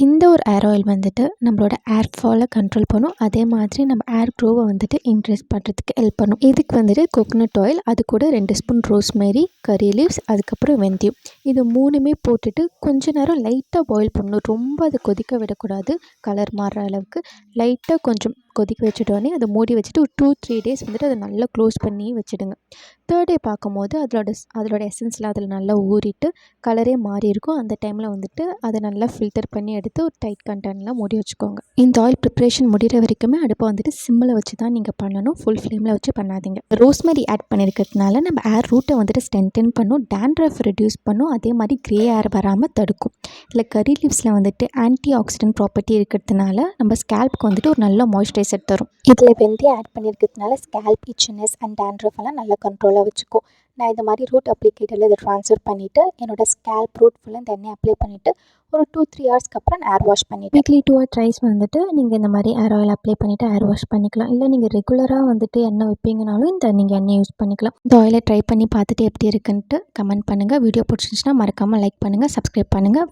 இந்த ஒரு ஏர் ஆயில் வந்துட்டு நம்மளோட ஏர் ஃபாலை கண்ட்ரோல் பண்ணும். அதே மாதிரி நம்ம ஏர் க்ரோவை வந்துட்டு இன்க்ரீஸ் பண்ணுறதுக்கு ஹெல்ப் பண்ணும். இதுக்கு வந்துட்டு கோகோனட் ஆயில், அது கூட 2 ஸ்பூன் ரோஸ்மேரி, கரி லீவ்ஸ், அதுக்கப்புறம் வெந்தயம், இது 3மே போட்டுட்டு கொஞ்ச நேரம் லைட்டாக பாயில் பண்ணணும். ரொம்ப அதை கொதிக்க விடக்கூடாது. கலர் மாறுற அளவுக்கு லைட்டாக கொஞ்சம் கொதிக்க வச்சுட்டோன்னே அதை மூடி வச்சுட்டு ஒரு 2-3 டேஸ் வந்துட்டு அதை நல்லா க்ளோஸ் பண்ணி வச்சுடுங்க. 3rd டே பார்க்கும்போது அதோட எசன்ஸ்லாம் அதில் நல்லா ஊறிட்டு கலரே மாறி இருக்கும். அந்த டைமில் வந்துட்டு அதை நல்லா ஃபில்டர் பண்ணி எடுத்து ஒரு டைட் கண்டெய்னரில் மூடி வச்சுக்கோங்க. இந்த ஆயில் ப்ரிப்ரேஷன் முடிகிற வரைக்குமே அடுப்பை வந்துட்டு சிம்மில் வச்சு தான் நீங்கள் பண்ணணும். ஃபுல் ஃப்ளேமில் வச்சு பண்ணாதீங்க. ரோஸ்மேரி ஆட் பண்ணியிருக்கிறதுனால நம்ம ஏர் ரூட்டை வந்துட்டு ஸ்ட்ரென்தன் பண்ணும், டேண்ட்ரஃப் ரெடியூஸ் பண்ணும், அதே மாதிரி க்ரே ஏர் வராமல் தடுக்கும். இல்லை கரி லீவ்ஸில் வந்துட்டு ஆன்டி ஆக்சிடென்ட் ப்ராப்பர்ட்டி இருக்கிறதுனால நம்ம ஸ்கேல்ப்க்கு வந்துட்டு ஒரு நல்ல மாய்ஸ்சரைசர் தரும். இதில் வெந்தயம் ஆட் பண்ணியிருக்கிறதுனால ஸ்கேல்ப் இச்சினஸ் அண்ட் டேண்ட்ரஃப் எல்லாம் நல்லா கண்ட்ரோலாக வச்சுக்கும். நான் இந்த மாதிரி ரூட் அப்ளிகேட்டரில் இதை ட்ரான்ஸ்ஃபர் பண்ணிவிட்டு என்னோடய ஸ்கேல்ப் ரூட் ஃபுல்லாக இந்த எண்ணெய் அப்ளை பண்ணிவிட்டு ஒரு 2-3 ஹவர்ஸ்க்கு அப்புறம் ஏர் வாஷ் பண்ணிவிட்டு வீக்லி 2 ஆர் த்ரைஸ் வந்துட்டு நீங்கள் இந்த மாதிரி ஏர் ஆயில் அப்ளை பண்ணிவிட்டு ஏர் வாஷ் பண்ணிக்கலாம். இல்லை நீங்கள் ரெகுலராக வந்துட்டு எண்ணெய் வைப்பீங்கனாலும் நீங்கள் எண்ணெய் யூஸ் பண்ணிக்கலாம். இந்த ஆயிலை ட்ரை பண்ணி பார்த்துட்டு எப்படி இருக்குன்ட்டு கமெண்ட் பண்ணுங்கள். வீடியோ பிடிச்சிருந்துச்சுன்னா மறக்காமல் லைக் பண்ணுங்கள், சப்ஸ்கிரைப் பண்ணுங்கள்.